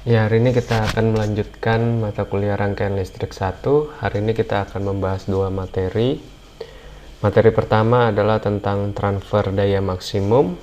Ya, hari ini kita akan melanjutkan mata kuliah rangkaian listrik 1. Hari ini kita akan membahas dua materi. Materi pertama adalah tentang transfer daya maksimum.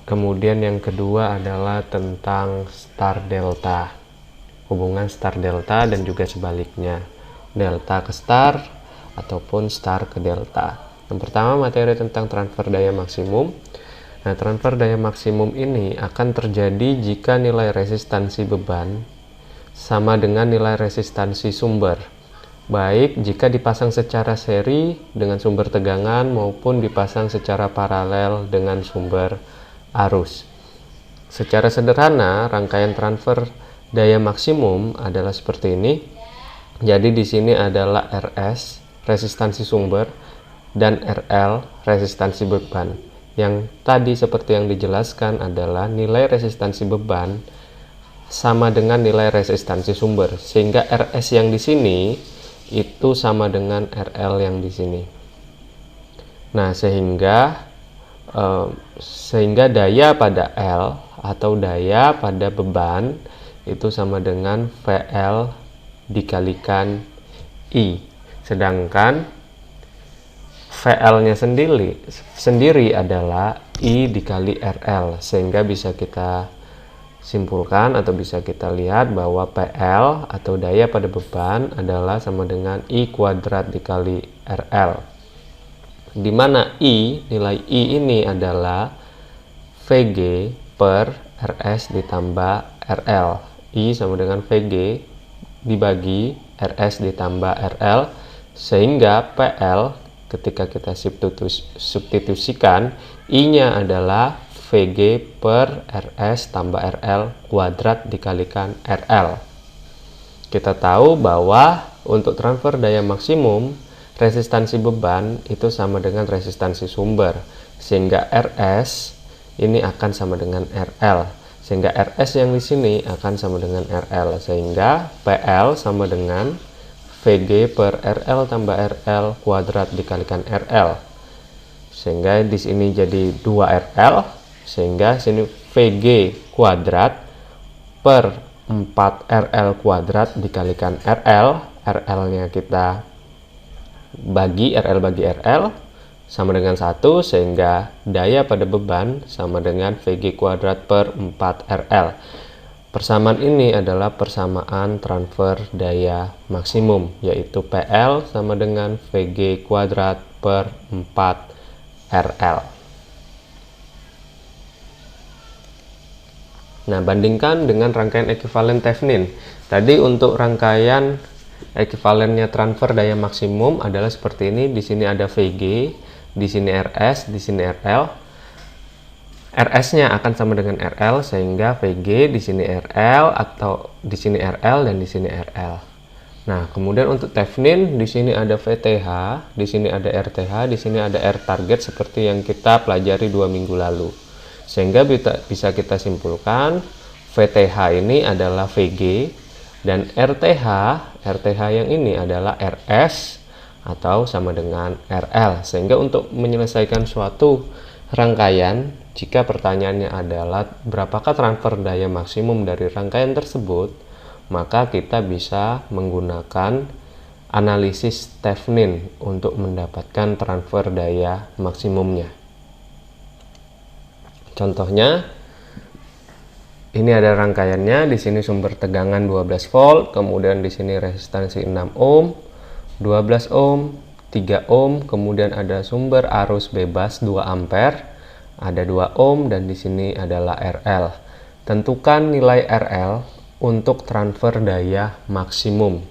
Kemudian yang kedua adalah tentang star delta. Hubungan star delta dan juga sebaliknya. Delta ke star ataupun star ke delta. Yang pertama materi tentang transfer daya maksimum. Nah, transfer daya maksimum ini akan terjadi jika nilai resistansi beban sama dengan nilai resistansi sumber, baik jika dipasang secara seri dengan sumber tegangan maupun dipasang secara paralel dengan sumber arus. Secara sederhana, rangkaian transfer daya maksimum adalah seperti ini. Jadi di sini adalah RS, resistansi sumber, dan RL, resistansi beban. Yang tadi seperti yang dijelaskan adalah nilai resistansi beban sama dengan nilai resistansi sumber, sehingga RS yang di sini itu sama dengan RL yang di sini. Nah, sehingga daya pada L atau daya pada beban itu sama dengan VL dikalikan I. Sedangkan VL-nya sendiri adalah I dikali RL, sehingga bisa kita simpulkan atau bisa kita lihat bahwa PL atau daya pada beban adalah sama dengan I kuadrat dikali RL, di mana nilai I ini adalah VG per RS ditambah RL. I sama dengan VG dibagi RS ditambah RL, sehingga PL ketika kita substitusikan, I-nya adalah VG per RS tambah RL kuadrat dikalikan RL. Kita tahu bahwa untuk transfer daya maksimum, resistansi beban itu sama dengan resistansi sumber, sehingga RS ini akan sama dengan RL, sehingga RS yang di sini akan sama dengan RL, sehingga PL sama dengan VG per RL tambah RL kuadrat dikalikan RL, sehingga di sini jadi 2RL, sehingga sini VG kuadrat per 4RL kuadrat dikalikan RL. RL-nya kita bagi RL sama dengan 1, sehingga daya pada beban sama dengan VG kuadrat per 4RL. Persamaan ini adalah persamaan transfer daya maksimum, yaitu PL sama dengan VG kuadrat per 4RL. Nah, bandingkan dengan rangkaian ekivalen Thevenin. Tadi untuk rangkaian ekivalennya transfer daya maksimum adalah seperti ini. Di sini ada VG, di sini RS, di sini RL. RS-nya akan sama dengan RL, sehingga VG di sini RL atau di sini RL dan di sini RL. Nah, kemudian untuk Thevenin di sini ada VTH, di sini ada RTH, di sini ada R target seperti yang kita pelajari 2 minggu lalu. Sehingga bisa kita simpulkan VTH ini adalah VG dan RTH yang ini adalah RS atau sama dengan RL. Sehingga untuk menyelesaikan suatu rangkaian, jika pertanyaannya adalah berapakah transfer daya maksimum dari rangkaian tersebut, maka kita bisa menggunakan analisis Thevenin untuk mendapatkan transfer daya maksimumnya. Contohnya, ini ada rangkaiannya. Di sini sumber tegangan 12 volt, kemudian di sini resistansi 6 ohm, 12 ohm, 3 ohm, kemudian ada sumber arus bebas 2 ampere, ada 2 ohm, dan di sini adalah RL. Tentukan nilai RL untuk transfer daya maksimum.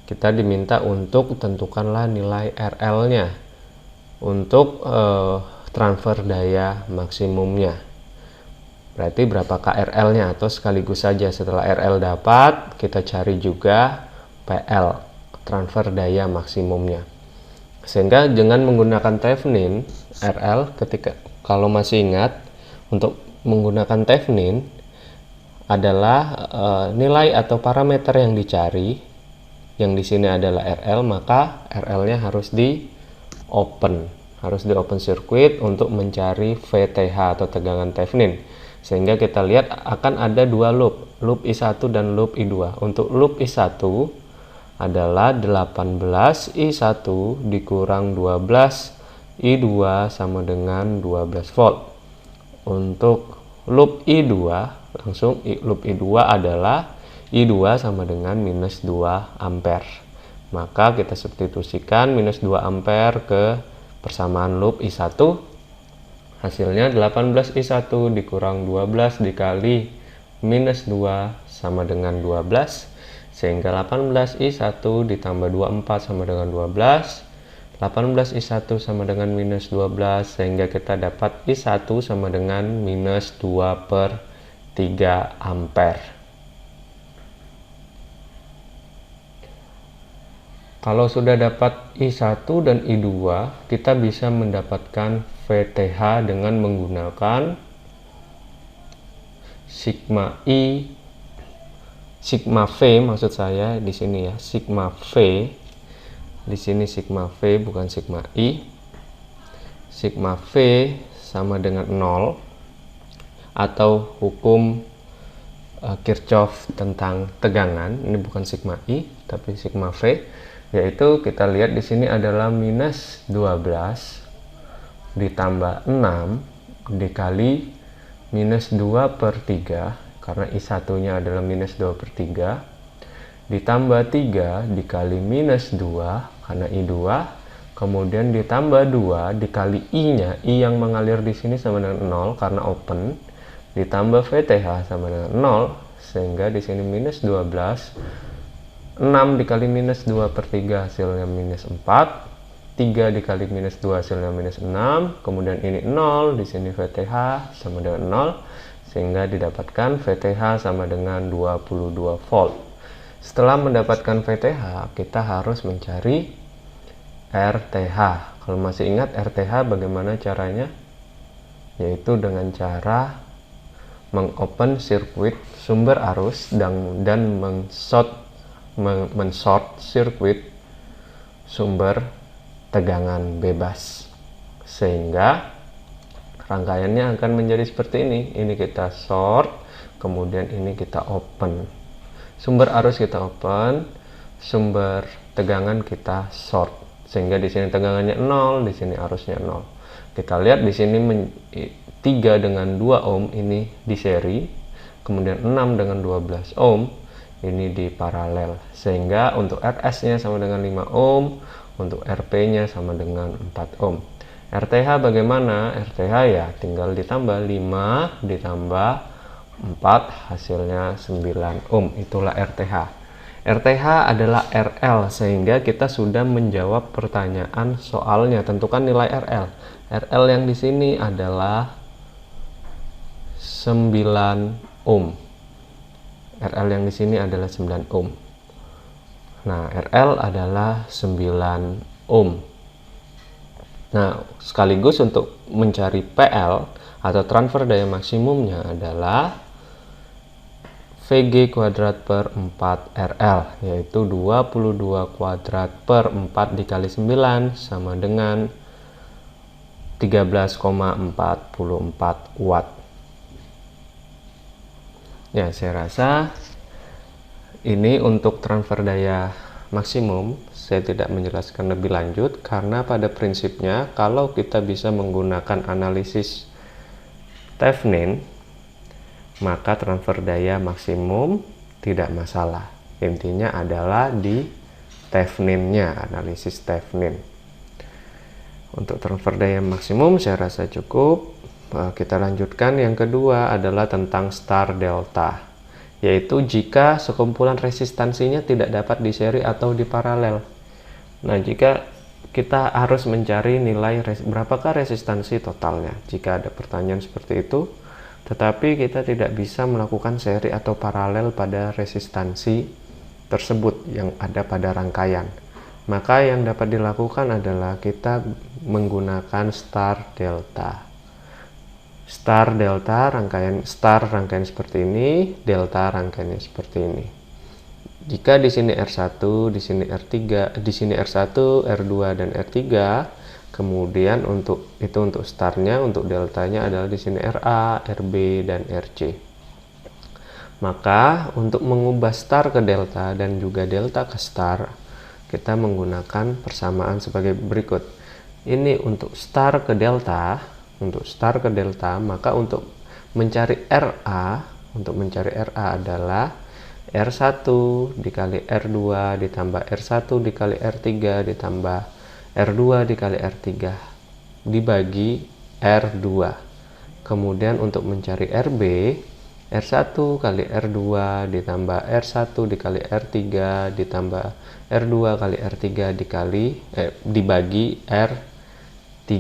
Kita diminta untuk tentukanlah nilai RL-nya untuk transfer daya maksimumnya. Berarti berapakah RL-nya, atau sekaligus saja setelah RL dapat, kita cari juga PL, transfer daya maksimumnya. Sehingga dengan menggunakan Thevenin RL, kalau masih ingat, untuk menggunakan Thevenin adalah nilai atau parameter yang dicari, yang di sini adalah RL, maka RL-nya harus di open circuit untuk mencari VTH atau tegangan Thevenin. Sehingga kita lihat akan ada dua loop I1 dan loop I2. Untuk loop I1 adalah 18 I1 dikurang 12 I2 sama dengan 12 volt. Untuk loop I2, langsung loop I2 adalah I2 sama dengan minus 2 ampere. Maka kita substitusikan minus 2 ampere ke persamaan loop I1. Hasilnya 18 I1 dikurang 12 dikali minus 2 sama dengan 12. Sehingga 18 I1 ditambah 24 sama dengan 12. 18 I1 sama dengan minus 12. Sehingga kita dapat I1 sama dengan minus 2/3 ampere. Kalau sudah dapat I1 dan I2, kita bisa mendapatkan VTH dengan menggunakan sigma I, sigma V maksud saya di sini ya, sigma V. Di sini sigma V bukan sigma I. Sigma V sama dengan 0 atau hukum Kirchhoff tentang tegangan. Ini bukan sigma I tapi sigma V. Yaitu kita lihat di sini adalah minus 12 ditambah 6 dikali minus 2/3 karena I1 nya adalah minus 2/3 ditambah 3 dikali minus 2 karena I2, kemudian ditambah 2 dikali I nya, I yang mengalir di sini sama dengan 0 karena open, ditambah VTH sama dengan 0 sehingga di sini minus 12. 6 dikali minus 2/3 hasilnya minus 4. 3 dikali minus 2 hasilnya minus 6. Kemudian ini 0, di sini VTH sama dengan 0. Sehingga didapatkan VTH sama dengan 22 volt. Setelah mendapatkan VTH, kita harus mencari RTH. Kalau masih ingat RTH bagaimana caranya? Yaitu dengan cara mengopen sirkuit sumber arus dan men-short sirkuit sumber tegangan bebas, sehingga rangkaiannya akan menjadi seperti ini. Ini kita short, kemudian ini kita open. Sumber arus kita open, sumber tegangan kita short, sehingga di sini tegangannya 0, di sini arusnya 0. Kita lihat di sini 3 dengan 2 ohm ini di seri, kemudian 6 dengan 12 ohm ini di paralel, sehingga untuk RS-nya sama dengan 5 ohm, untuk RP-nya sama dengan 4 ohm. RTH bagaimana? RTH ya tinggal ditambah 5 ditambah 4 hasilnya 9 ohm, itulah RTH. RTH adalah RL, sehingga kita sudah menjawab pertanyaan soalnya. Tentukan nilai RL. RL yang di sini adalah 9 ohm. RL yang di sini adalah 9 ohm. Nah, RL adalah 9 ohm. Nah, sekaligus untuk mencari PL atau transfer daya maksimumnya adalah VG kuadrat per 4 RL, yaitu 22 kuadrat per 4 dikali 9 sama dengan 13,44 watt. Ya, saya rasa ini untuk transfer daya maksimum. Saya tidak menjelaskan lebih lanjut karena pada prinsipnya kalau kita bisa menggunakan analisis Thevenin, maka transfer daya maksimum tidak masalah. Intinya adalah di Theveninnya, analisis Thevenin. Untuk transfer daya maksimum saya rasa cukup. Kita lanjutkan. Yang kedua adalah tentang star delta, yaitu jika sekumpulan resistansinya tidak dapat di seri atau di paralel. Nah, jika kita harus mencari nilai berapakah resistansi totalnya jika ada pertanyaan seperti itu, tetapi kita tidak bisa melakukan seri atau paralel pada resistansi tersebut yang ada pada rangkaian. Maka yang dapat dilakukan adalah kita menggunakan star delta. Star delta rangkaian, star rangkaian seperti ini, delta rangkaiannya seperti ini. Jika di sini R1, di sini R3, di sini R1, R2 dan R3, Kemudian untuk starnya, untuk deltanya adalah di sini RA, RB, dan RC. Maka untuk mengubah star ke delta dan juga delta ke star, kita menggunakan persamaan sebagai berikut. Ini untuk star ke delta, maka untuk mencari RA, adalah R1 dikali R2 ditambah R1 dikali R3 ditambah R2 dikali R3 dibagi R2. Kemudian untuk mencari RB, R1 kali R2 ditambah R1 dikali R3 ditambah R2 kali R3 dibagi R3.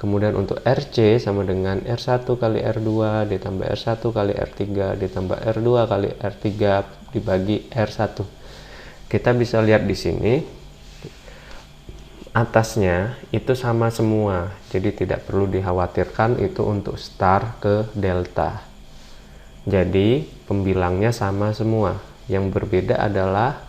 Kemudian untuk RC sama dengan R1 kali R2 ditambah R1 kali R3 ditambah R2 kali R3 dibagi R1. Kita bisa lihat di sini atasnya itu sama semua, jadi tidak perlu dikhawatirkan itu untuk star ke delta. Jadi pembilangnya sama semua, yang berbeda adalah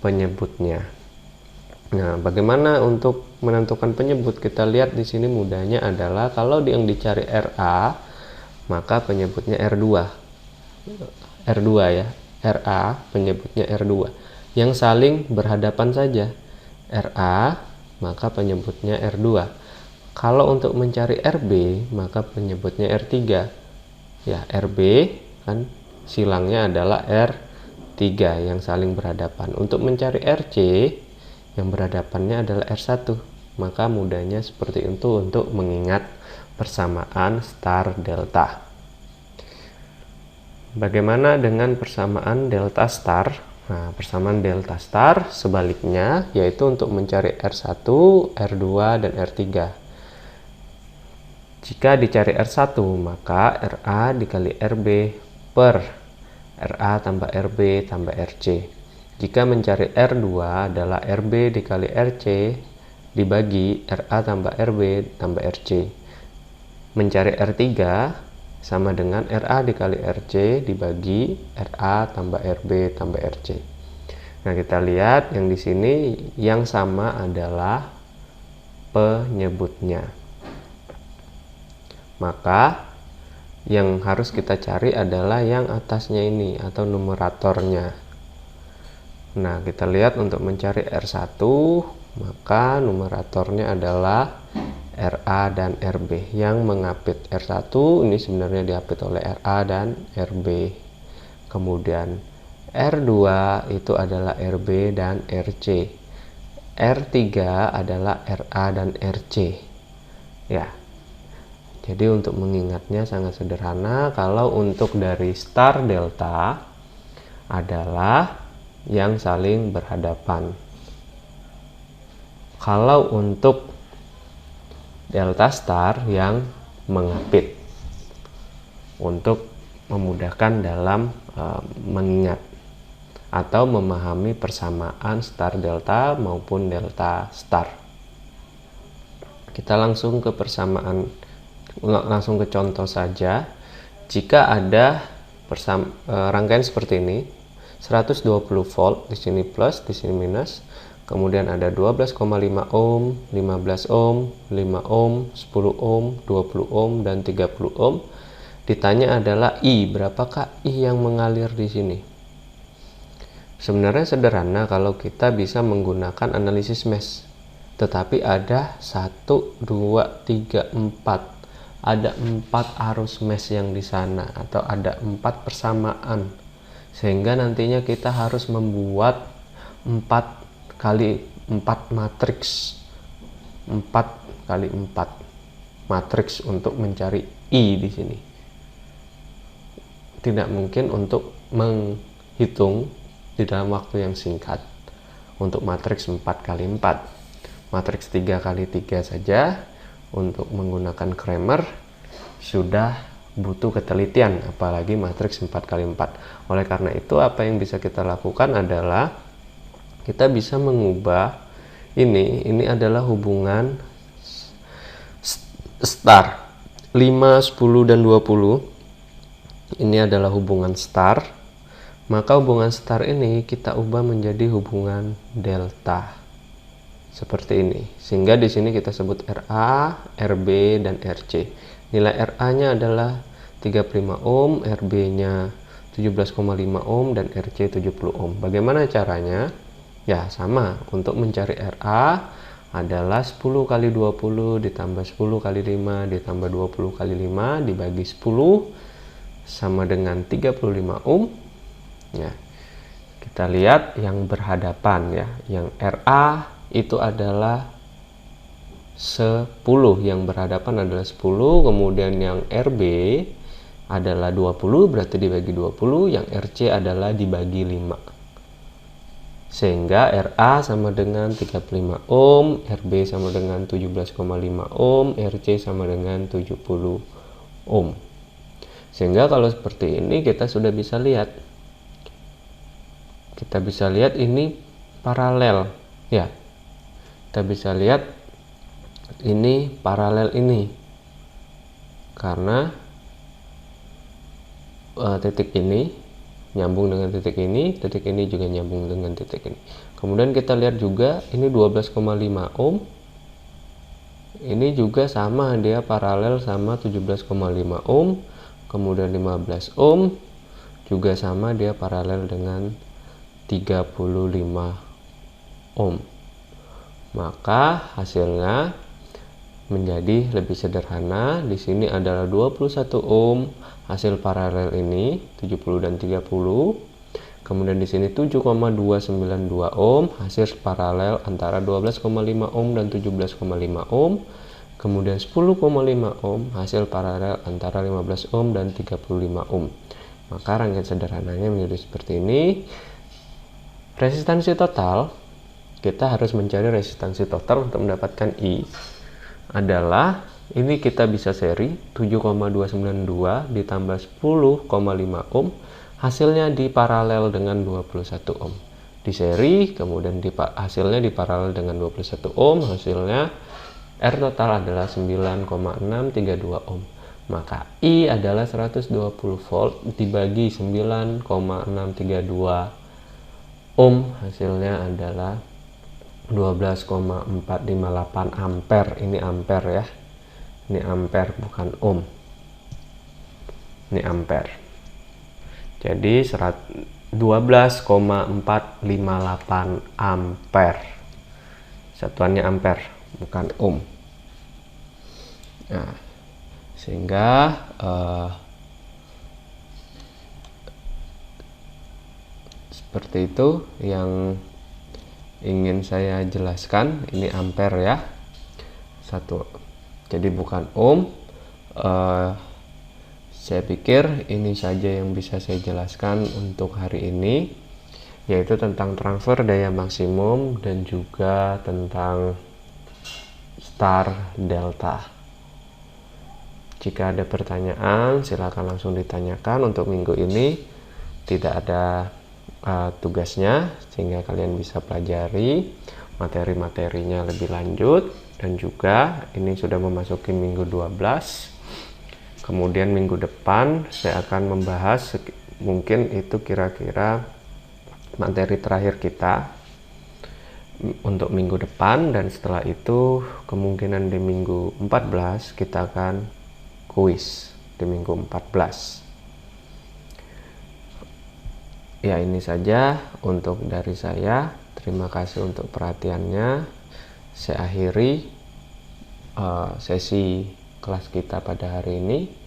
penyebutnya. Nah, bagaimana untuk menentukan penyebut? Kita lihat di sini mudahnya adalah kalau yang dicari RA, maka penyebutnya R2 ya, RA penyebutnya R2, yang saling berhadapan saja. RA maka penyebutnya R2. Kalau untuk mencari RB, maka penyebutnya R3. Ya, RB kan silangnya adalah R3 yang saling berhadapan. Untuk mencari RC, yang berhadapannya adalah R1. Maka mudahnya seperti itu untuk mengingat persamaan star delta. Bagaimana dengan persamaan delta star? Nah, persamaan delta star sebaliknya, yaitu untuk mencari R1, R2, dan R3. Jika dicari R1, maka RA dikali RB per RA tambah RB tambah RC. Jika mencari R2 adalah RB dikali RC dibagi RA tambah RB tambah RC. Mencari R3 sama dengan RA dikali RC dibagi RA tambah RB tambah RC. Nah, kita lihat yang di sini yang sama adalah penyebutnya. Maka yang harus kita cari adalah yang atasnya ini atau numeratornya. Nah, kita lihat untuk mencari R1, maka numeratornya adalah RA dan RB. Yang mengapit R1 ini sebenarnya diapit oleh RA dan RB. Kemudian R2 itu adalah RB dan RC. R3 adalah RA dan RC. Ya. Jadi untuk mengingatnya sangat sederhana. Kalau untuk dari star delta adalah yang saling berhadapan. Kalau untuk delta star yang mengapit, untuk memudahkan dalam mengingat atau memahami persamaan star delta maupun delta star. Kita langsung ke contoh saja. Jika ada rangkaian seperti ini, 120 volt, di sini plus, di sini minus. Kemudian ada 12,5 ohm, 15 ohm, 5 ohm, 10 ohm, 20 ohm, dan 30 ohm. Ditanya adalah I, berapakah I yang mengalir di sini? Sebenarnya sederhana kalau kita bisa menggunakan analisis mesh. Tetapi ada 1, 2, 3, 4. Ada 4 arus mesh yang di sana, atau ada 4 persamaan. Sehingga nantinya kita harus membuat 4 kali 4 matriks, 4 kali 4 matriks untuk mencari I di sini. Tidak mungkin untuk menghitung di dalam waktu yang singkat untuk matriks 4 kali 4. Matriks 3 kali 3 saja untuk menggunakan Cramer sudah butuh ketelitian, apalagi matriks 4 kali 4. Oleh karena itu, apa yang bisa kita lakukan adalah kita bisa mengubah ini adalah hubungan star 5, 10, dan 20. Ini adalah hubungan star. Maka hubungan star ini kita ubah menjadi hubungan delta. seperti ini. Sehingga di sini kita sebut RA, RB, dan RC. Nilai RA-nya adalah 35 ohm, RB-nya 17,5 ohm, dan RC 70 ohm. Bagaimana caranya? Ya, sama. Untuk mencari RA adalah 10 kali 20 ditambah 10 kali 5 ditambah 20 kali 5 dibagi 10 sama dengan 35 ohm. Ya. Kita lihat yang berhadapan ya. Yang RA itu adalah 10, yang berhadapan adalah 10, kemudian yang RB adalah 20, berarti dibagi 20, yang RC adalah dibagi 5. Sehingga RA sama dengan 35 ohm, RB sama dengan 17,5 ohm, RC sama dengan 70 ohm. Sehingga kalau seperti ini kita sudah bisa lihat. Kita bisa lihat ini paralel ya. Kita bisa lihat ini paralel ini. Karena titik ini nyambung dengan titik ini juga nyambung dengan titik ini. Kemudian kita lihat juga ini 12,5 ohm. Ini juga sama, dia paralel sama 17,5 ohm. Kemudian 15 ohm juga sama, dia paralel dengan 35 ohm. Maka hasilnya menjadi lebih sederhana. Di sini adalah 21 ohm hasil paralel ini, 70 dan 30. Kemudian di sini 7,292 ohm hasil paralel antara 12,5 ohm dan 17,5 ohm. Kemudian 10,5 ohm hasil paralel antara 15 ohm dan 35 ohm. Maka rangkaian sederhananya menjadi seperti ini. Resistansi total, kita harus mencari resistansi total untuk mendapatkan I adalah, ini kita bisa seri 7,292 ditambah 10,5 ohm, hasilnya di paralel dengan 21 ohm. Di seri, kemudian hasilnya di paralel dengan 21 ohm, hasilnya R total adalah 9,632 ohm. Maka I adalah 120 volt dibagi 9,632 ohm, hasilnya adalah 12,458 ampere. Ini ampere ya. Ini ampere bukan ohm. Ini ampere. Jadi 12,458 ampere. Satuannya ampere bukan ohm. Nah, sehingga seperti itu yang ingin saya jelaskan. Ini ampere ya, satu, jadi bukan ohm. Saya pikir ini saja yang bisa saya jelaskan untuk hari ini, yaitu tentang transfer daya maksimum dan juga tentang star delta. Jika ada pertanyaan silakan langsung ditanyakan. Untuk minggu ini tidak ada tugasnya, sehingga kalian bisa pelajari materi-materinya lebih lanjut. Dan juga ini sudah memasuki minggu 12. Kemudian minggu depan saya akan membahas, mungkin itu kira-kira materi terakhir kita untuk minggu depan. Dan setelah itu kemungkinan di minggu 14 kita akan kuis di minggu 14. Ya, ini saja untuk dari saya. Terima kasih untuk perhatiannya. Saya akhiri sesi kelas kita pada hari ini.